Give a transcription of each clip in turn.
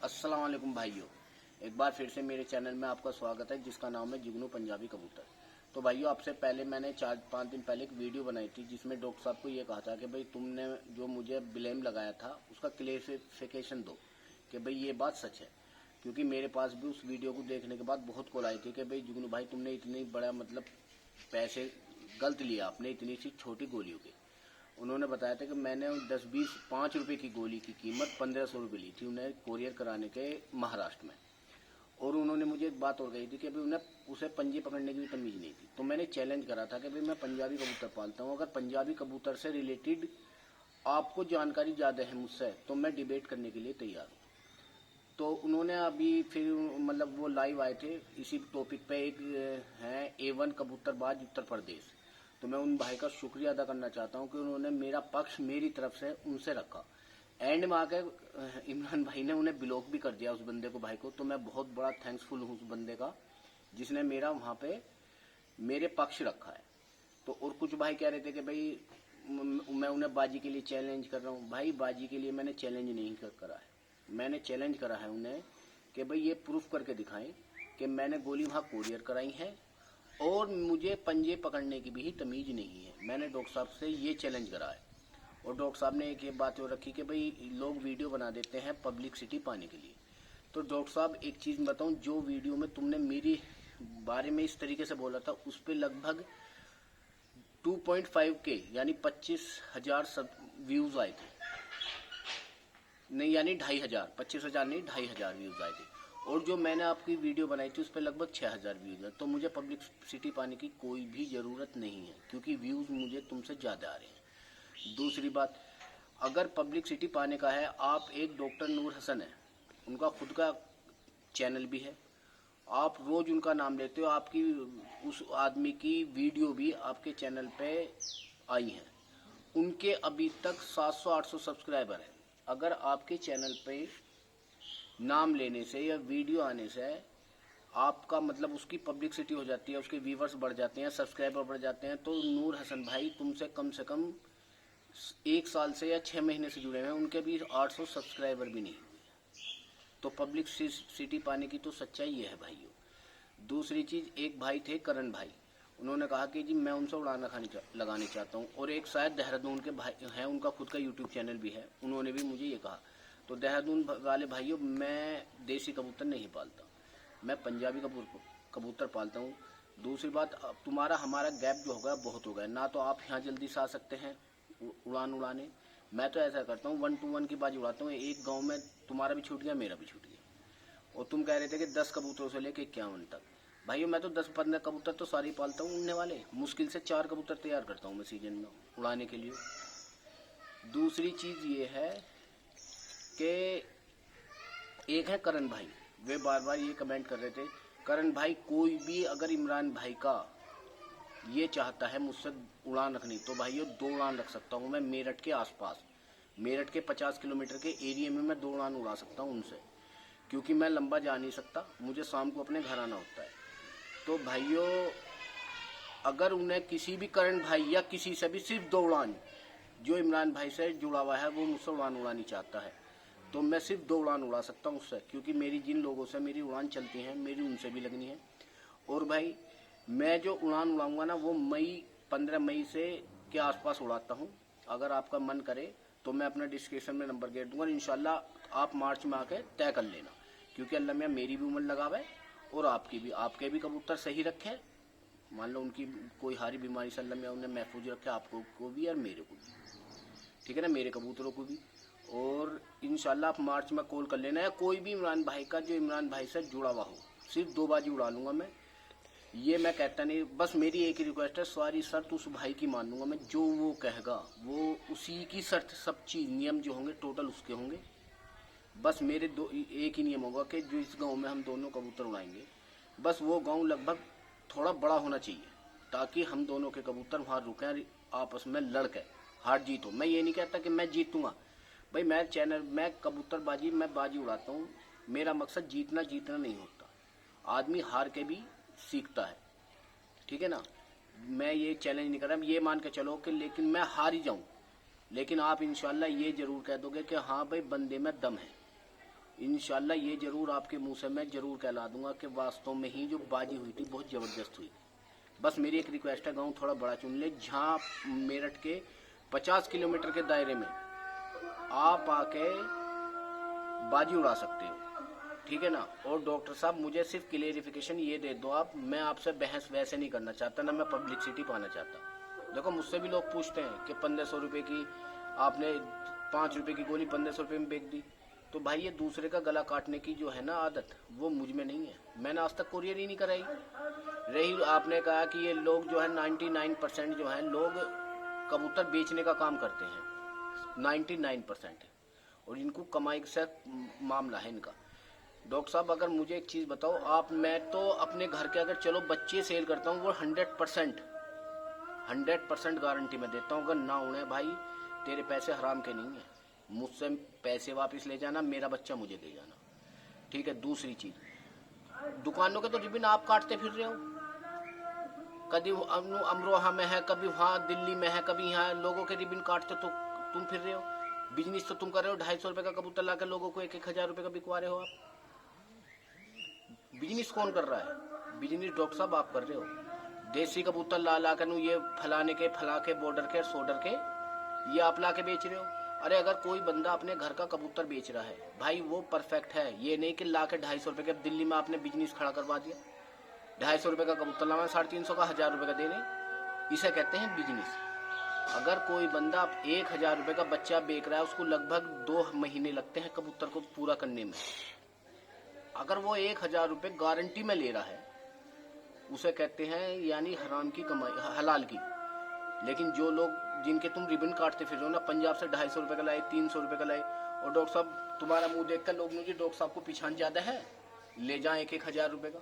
अस्सलाम वालेकुम भाइयों, एक बार फिर से मेरे चैनल में आपका स्वागत है जिसका नाम है जुगनू पंजाबी कबूतर। तो भाइयों, आपसे पहले मैंने 4-5 दिन पहले एक वीडियो बनाई थी जिसमें डॉक्टर साहब को ये कहा था कि भाई तुमने जो मुझे ब्लेम लगाया था उसका क्लेरिफिकेशन दो कि भाई ये बात सच है। क्योंकि मेरे पास भी उस वीडियो को देखने के बाद बहुत कॉल आई थी कि भाई जुगनू भाई तुमने इतनी बड़ा पैसे गलत लिया आपने इतनी सी छोटी गोलियों के। उन्होंने बताया था कि मैंने 10-20 5 रुपए की गोली की कीमत 1500 रुपये ली थी उन्हें कोरियर कराने के महाराष्ट्र में। और उन्होंने मुझे एक बात और कही थी कि भाई उन्हें उसे पंजे पकड़ने की भी तमीज़ नहीं थी। तो मैंने चैलेंज करा था कि भाई मैं पंजाबी कबूतर पालता हूँ, अगर पंजाबी कबूतर से रिलेटेड आपको जानकारी ज़्यादा है मुझसे तो मैं डिबेट करने के लिए तैयार हूँ। तो उन्होंने अभी फिर वो लाइव आए थे इसी टॉपिक पे। एक है A1 कबूतरबाज उत्तर प्रदेश। तो मैं उन भाई का शुक्रिया अदा करना चाहता हूँ कि उन्होंने मेरा पक्ष मेरी तरफ से उनसे रखा। एंड में आके इमरान भाई ने उन्हें ब्लॉक भी कर दिया उस बंदे को, भाई को। तो मैं बहुत बड़ा थैंक्सफुल हूँ उस बंदे का जिसने मेरा वहाँ पे मेरे पक्ष रखा है। तो और कुछ भाई कह रहे थे कि भाई मैं उन्हें बाजी के लिए चैलेंज कर रहा हूँ। भाई बाजी के लिए मैंने चैलेंज नहीं करा है, मैंने चैलेंज करा है उन्हें कि भाई ये प्रूफ करके दिखाएं कि मैंने गोली वहाँ कोरियर कराई है और मुझे पंजे पकड़ने की भी तमीज़ नहीं है। मैंने डॉक्टर साहब से ये चैलेंज करा है। और डॉक्टर साहब ने एक ये बात और रखी कि भाई लोग वीडियो बना देते हैं पब्लिसिटी पाने के लिए। तो डॉक्टर साहब एक चीज़ बताऊं, जो वीडियो में तुमने मेरी बारे में इस तरीके से बोला था उस पर लगभग 2.5 के यानी 25,000 व्यूज़ आए थे। नहीं, यानी 2,500, 25,000 नहीं 2,500 व्यूज़ आए थे। और जो मैंने आपकी वीडियो बनाई थी उस पर लगभग 6,000 व्यूज़ है। तो मुझे पब्लिसिटी पाने की कोई भी ज़रूरत नहीं है क्योंकि व्यूज़ मुझे तुमसे ज़्यादा आ रहे हैं। दूसरी बात, अगर पब्लिसिटी पाने का है, आप एक डॉक्टर नूर हसन है, उनका खुद का चैनल भी है, आप रोज़ उनका नाम लेते हो, आपकी उस आदमी की वीडियो भी आपके चैनल पे आई हैं। उनके अभी तक 700-800 सब्सक्राइबर हैं। अगर आपके चैनल पे नाम लेने से या वीडियो आने से आपका उसकी पब्लिसिटी हो जाती है, उसके व्यूवर्स बढ़ जाते हैं, सब्सक्राइबर बढ़ जाते हैं, तो नूर हसन भाई तुमसे कम से कम 1 साल से या 6 महीने से जुड़े हैं, उनके भी 800 सब्सक्राइबर भी नहीं हुए। तो पब्लिसिटी पाने की तो सच्चाई ये है भाइयों। दूसरी चीज़, एक भाई थे करण भाई, उन्होंने कहा कि जी मैं उनसे उड़ाना लगाने चाहता हूँ। और एक शायद देहरादून के भाई हैं, उनका खुद का यूट्यूब चैनल भी है, उन्होंने भी मुझे ये कहा। तो देहरादून वाले भाइयों, मैं देसी कबूतर नहीं पालता, मैं पंजाबी कबूतर पालता हूँ। दूसरी बात, तुम्हारा हमारा गैप जो होगा बहुत हो गया ना, तो आप यहाँ जल्दी से आ सकते हैं उड़ान उड़ाने। मैं तो ऐसा करता हूँ 1 to 1 की बाजी उड़ाता हूँ। एक गांव में तुम्हारा भी छूट गया, मेरा भी छूट गया। और तुम कह रहे थे कि 10 कबूतरों से लेके 51 तक। भाइयों मैं तो 10-15 कबूतर तो सारे पालता हूँ उड़ने वाले। मुश्किल से 4 कबूतर तैयार करता हूँ मैं सीजन में उड़ाने के लिए। दूसरी चीज़ ये है कि एक है करण भाई, वे बार बार ये कमेंट कर रहे थे, करण भाई कोई भी अगर इमरान भाई का ये चाहता है मुझसे उड़ान रखनी तो भाइयों 2 उड़ान रख सकता हूँ मैं मेरठ के आसपास। मेरठ के 50 किलोमीटर के एरिया में मैं 2 उड़ान उड़ा सकता हूँ उनसे, क्योंकि मैं लंबा जा नहीं सकता, मुझे शाम को अपने घर आना होता है। तो भाइयों अगर उन्हें किसी भी करण भाई या किसी से भी सिर्फ 2 उड़ान जो इमरान भाई से जुड़ा हुआ है वो मुझसे उड़ान उड़ानी चाहता है तो मैं सिर्फ 2 उड़ान उड़ा सकता हूँ उससे, क्योंकि मेरी जिन लोगों से मेरी उड़ान चलती है मेरी उनसे भी लगनी है। और भाई मैं जो उड़ान उड़ाऊंगा ना वो 15 मई से के आसपास उड़ाता हूँ। अगर आपका मन करे तो मैं अपना डिस्क्रिप्शन में नंबर दे दूंगा, इंशाल्लाह आप मार्च में आके तय कर लेना, क्योंकि अल्लाह मियाँ मेरी भी उम्र लगावे और आपके भी कबूतर सही रखे। मान लो उनकी कोई हारी बीमारी से अल्लाह मियाँ उन्हें महफूज रखे, आपको को भी और मेरे को भी, ठीक है ना, मेरे कबूतरों को भी। और इंशाल्लाह आप मार्च में कॉल कर लेना, या कोई भी इमरान भाई का जो इमरान भाई से जुड़ा हुआ हो, सिर्फ 2 बाजी उड़ा लूंगा मैं, ये मैं कहता नहीं। बस मेरी एक ही रिक्वेस्ट है, सारी शर्त उस भाई की मान लूंगा मैं, जो वो कहेगा वो उसी की शर्त, सब चीज नियम जो होंगे टोटल उसके होंगे। बस मेरे एक ही नियम होगा कि जो इस गांव में हम दोनों कबूतर उड़ाएंगे, बस वो गांव लगभग थोड़ा बड़ा होना चाहिए ताकि हम दोनों के कबूतर वहां रुके, आपस में लड़के हार जीत हो। मैं ये नहीं कहता कि मैं जीतूंगा भाई, मैं कबूतरबाजी मैं बाजी उड़ाता हूँ, मेरा मकसद जीतना नहीं होता, आदमी हार के भी सीखता है, ठीक है ना। मैं ये चैलेंज नहीं कर रहा, ये मान के चलो कि लेकिन मैं हार ही जाऊं, लेकिन आप इंशाल्लाह ये जरूर कह दोगे कि हाँ भाई बंदे में दम है। इंशाल्लाह ये जरूर आपके मुंह से मैं जरूर कहला दूंगा कि वास्तव में ही जो बाजी हुई थी बहुत ज़बरदस्त हुई। बस मेरी एक रिक्वेस्ट है, गाँव थोड़ा बड़ा चुन ले, जहाँ मेरठ के 50 किलोमीटर के दायरे में आप आके बाजी उड़ा सकते हो, ठीक है ना। और डॉक्टर साहब मुझे सिर्फ क्लेरिफिकेशन ये दे दो आप, मैं आपसे बहस वैसे नहीं करना चाहता, ना मैं पब्लिसिटी पाना चाहता। देखो मुझसे भी लोग पूछते हैं कि 1500 रुपये की आपने 5 रुपये की गोली 1500 रुपये में बेच दी। तो भाई ये दूसरे का गला काटने की जो है ना आदत, वो मुझ में नहीं है। मैंने आज तक कुरियर ही नहीं कराई। रही आपने कहा कि ये लोग जो है 99% जो है लोग कबूतर बेचने का काम करते हैं, 99%, और इनको कमाई से मामला है इनका। डॉक्टर साहब अगर मुझे एक चीज़ बताओ आप, मैं तो अपने घर के अगर चलो बच्चे सेल करता हूँ वो 100% गारंटी में देता हूँ, अगर ना उड़े भाई तेरे पैसे हराम के नहीं है, मुझसे पैसे वापस ले जाना, मेरा बच्चा मुझे दे जाना, ठीक है। दूसरी चीज़, दुकानों के तो रिबिन आप काटते फिर रहे हो, कभी अमरोहा में है, कभी वहाँ दिल्ली में है, कभी यहाँ लोगों के रिबिन काटते तो तुम फिर रहे हो। बिजनेस तो तुम कर रहे हो, 250 रुपये का कबूतर ला कर लोगों को 1-1000 रुपये का बिकवा रहे हो आप। बिजनेस कौन कर रहा है? बिजनेस डॉक्टर साहब आप कर रहे हो। देसी कबूतर ला कर ये फला के बॉर्डर के सोडर के ये आप ला के बेच रहे हो। अरे अगर कोई बंदा अपने घर का कबूतर बेच रहा है भाई वो परफेक्ट है, ये नहीं कि ला के 250 रुपये के, दिल्ली में आपने बिजनेस खड़ा करवा दिया, 250 रुपये का कबूतर लाना 350 का 1000 रुपये का देने, इसे कहते हैं बिजनेस। अगर कोई बंदा 1000 रुपये का बच्चा बेच रहा है, उसको लगभग 2 महीने लगते हैं कबूतर को पूरा करने में, अगर वो 1000 रुपये गारंटी में ले रहा है, उसे कहते हैं यानी हराम की कमाई, हलाल की। लेकिन जो लोग जिनके तुम रिबन काटते फिर हो ना, पंजाब से 250 रुपये का लाए, 300 रुपये का लाए, और डॉक्टर साहब तुम्हारा मुंह देखकर लोग मुझे डॉक्टर साहब को पहचान ज्यादा है, ले जाए 1-1000 रुपये का।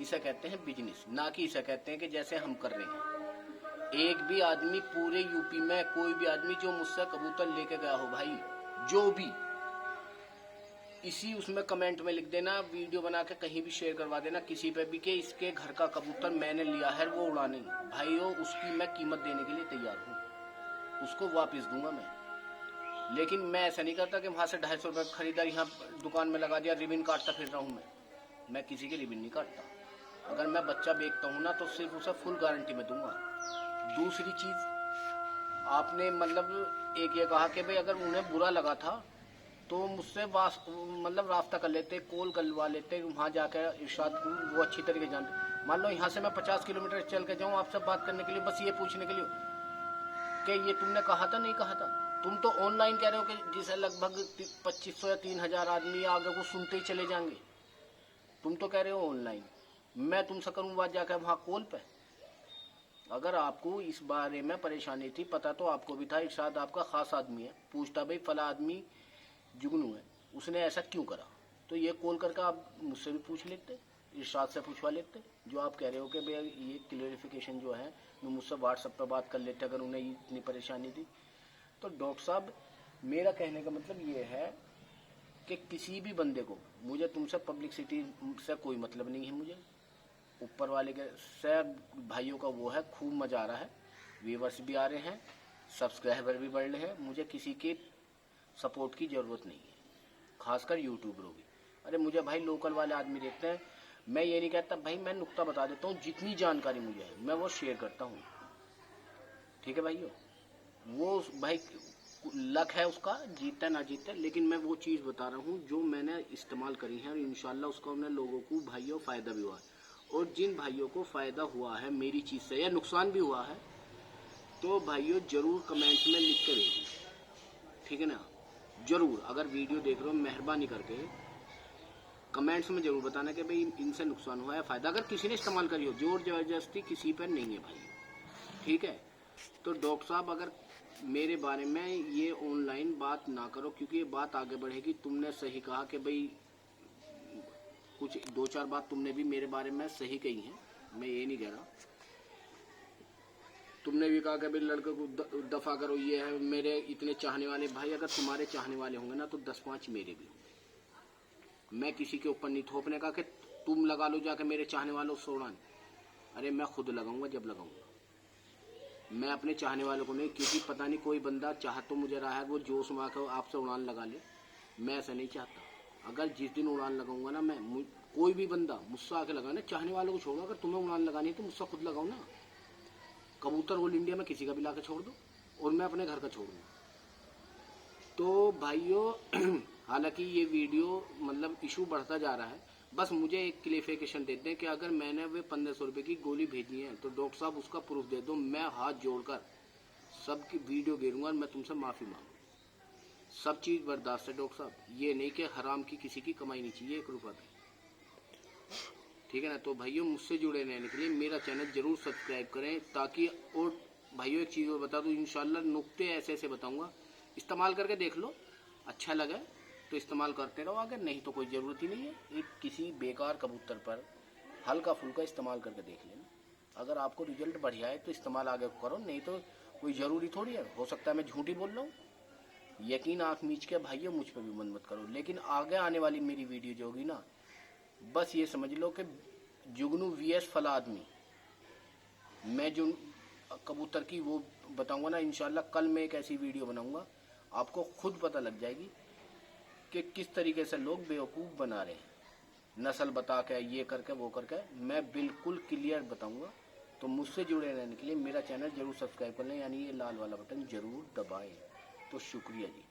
इसे कहते हैं बिजनेस, ना कि इसे कहते हैं कि जैसे हम कर रहे हैं। एक भी आदमी पूरे यूपी में, कोई भी आदमी जो मुझसे कबूतर लेके गया हो भाई, जो भी, इसी उसमें कमेंट में लिख देना, वीडियो बना के कहीं भी शेयर करवा देना किसी पे भी कि इसके घर का कबूतर मैंने लिया है, वो उड़ा नहीं भाइयों, उसकी मैं कीमत देने के लिए तैयार हूँ, उसको वापस दूंगा मैं। लेकिन मैं ऐसा नहीं करता कि वहां से 250 रुपये खरीदा, यहाँ दुकान में लगा दिया, रिबिन काटता फिर रहा हूँ मैं किसी की रिबिन नहीं काटता। अगर मैं बच्चा बेचता हूँ ना तो सिर्फ उसे फुल गारंटी में दूंगा। दूसरी चीज, आपने मतलब एक ये कहा कि भाई अगर उन्हें बुरा लगा था तो मुझसे मतलब रास्ता कर लेते, कॉल करवा लेते, वहाँ जाकर इरशाद वो अच्छी तरीके जानते। मान लो यहाँ से मैं 50 किलोमीटर चल के जाऊँ आपसे बात करने के लिए, बस ये पूछने के लिए कि ये तुमने कहा था नहीं कहा था। तुम तो ऑनलाइन कह रहे हो कि जिसे लगभग 2500 या 3000 आदमी आगे वो सुनते ही चले जाएंगे, तुम तो कह रहे हो ऑनलाइन। मैं तुमसे करूँ बात जाकर वहाँ कॉल पे? अगर आपको इस बारे में परेशानी थी, पता तो आपको भी था, इरशाद आपका खास आदमी है, पूछता भाई फला आदमी जुगनू है, उसने ऐसा क्यों करा, तो ये कॉल करके आप मुझसे भी पूछ लेते, इरशाद से पूछवा लेते। जो आप कह रहे हो कि भाई ये क्लियरिफिकेशन जो है वो मुझसे व्हाट्सएप पर बात कर लेते अगर उन्हें इतनी परेशानी थी। तो डॉक्टर साहब मेरा कहने का मतलब ये है कि किसी भी बंदे को, मुझे तुमसे पब्लिसिटी से कोई मतलब नहीं है, मुझे ऊपर वाले के से भाइयों का वो है, खूब मजा आ रहा है, व्यूवर्स भी आ रहे हैं, सब्सक्राइबर भी बढ़ रहे हैं, मुझे किसी के सपोर्ट की ज़रूरत नहीं है, खासकर यूट्यूबरों की। अरे मुझे भाई लोकल वाले आदमी देखते हैं, मैं ये नहीं कहता भाई, मैं नुक्ता बता देता हूँ, जितनी जानकारी मुझे है मैं वो शेयर करता हूँ, ठीक है भाइयों। वो भाई लक है उसका, जीतता ना जीतता, लेकिन मैं वो चीज़ बता रहा हूँ जो मैंने इस्तेमाल करी है और इंशाल्लाह उसका उन्हें लोगों को भाइयों फ़ायदा भी हुआ है। और जिन भाइयों को फ़ायदा हुआ है मेरी चीज़ से या नुकसान भी हुआ है, तो भाइयों ज़रूर कमेंट्स में लिख के भेजिए, ठीक है ना। जरूर अगर वीडियो देख रहे हो मेहरबानी करके कमेंट्स में जरूर बताना कि भाई इनसे नुकसान हुआ है, फायदा अगर किसी ने इस्तेमाल करी हो, जोर जबरदस्ती किसी पर नहीं है भाई, ठीक है। तो डॉक्टर साहब अगर मेरे बारे में ये ऑनलाइन बात ना करो, क्योंकि ये बात आगे बढ़ेगी। तुमने सही कहा कि भाई कुछ 2-4 बात तुमने भी मेरे बारे में सही कही है, मैं ये नहीं कह रहा। तुमने भी कहा कि भाई लड़के को दफा करो, ये है मेरे इतने चाहने वाले। भाई अगर तुम्हारे चाहने वाले होंगे ना तो 10-5 मेरे भी होंगे। मैं किसी के ऊपर नहीं थोपने का कि तुम लगा लो जाके मेरे चाहने वालों से उड़ान। अरे मैं खुद लगाऊंगा जब लगाऊंगा, मैं अपने चाहने वालों को नहीं, क्योंकि पता नहीं कोई बंदा चाह तो मुझे रहा है वो जोश में आकर आपसे उड़ान लगा ले, मैं ऐसा नहीं चाहता। अगर जिस दिन उड़ान लगाऊंगा ना मैं, कोई भी बंदा मुझसे आके लगाए ना, चाहने वालों को छोड़ो, अगर तुम्हें उड़ान लगानी है तो मुझसे खुद लगाओ ना। कबूतर ऑल इंडिया में किसी का भी लाके छोड़ दो और मैं अपने घर का छोड़ दूँ। तो भाइयों हालांकि ये वीडियो मतलब इशू बढ़ता जा रहा है, बस मुझे एक क्लियरिफिकेशन दे दें कि अगर मैंने वे 1500 रुपये की गोली भेजी है तो डॉक्टर साहब उसका प्रूफ दे दो। मैं हाथ जोड़कर सबकी वीडियो गिरूंगा और मैं तुमसे माफ़ी मांगू। सब चीज़ बर्दाश्त है डॉक्टर साहब, ये नहीं कि हराम की किसी की कमाई नहीं चाहिए 1 रुपये भी, ठीक है ना। तो भाइयों मुझसे जुड़े रहने के लिए मेरा चैनल जरूर सब्सक्राइब करें, ताकि और भाइयों एक चीज़ और बता दूँ, इंशाल्लाह नुक्ते ऐसे ऐसे बताऊँगा, इस्तेमाल करके देख लो, अच्छा लगा तो इस्तेमाल करते रहो, अगर नहीं तो कोई ज़रूरत ही नहीं है। एक किसी बेकार कबूतर पर हल्का फुल्का इस्तेमाल करके देख लेना, अगर आपको रिजल्ट बढ़िया है तो इस्तेमाल आगे करो, नहीं तो कोई ज़रूरी थोड़ी है। हो सकता है मैं झूठी बोल रहा हूँ, यकीन आँख मीच के भाइयों मुझ पर भी मत करो। लेकिन आगे आने वाली मेरी वीडियो जो होगी ना, बस ये समझ लो कि जुगनू VS फला आदमी, मैं जो कबूतर की वो बताऊंगा ना, इंशाल्लाह कल मैं एक ऐसी वीडियो बनाऊंगा, आपको खुद पता लग जाएगी कि किस तरीके से लोग बेवकूफ़ बना रहे हैं, नस्ल बता के, ये करके वो करके, मैं बिल्कुल क्लियर बताऊंगा। तो मुझसे जुड़े रहने के लिए मेरा चैनल जरूर सब्सक्राइब कर लें, यानी ये लाल वाला बटन जरूर दबाएं। तो शुक्रिया जी।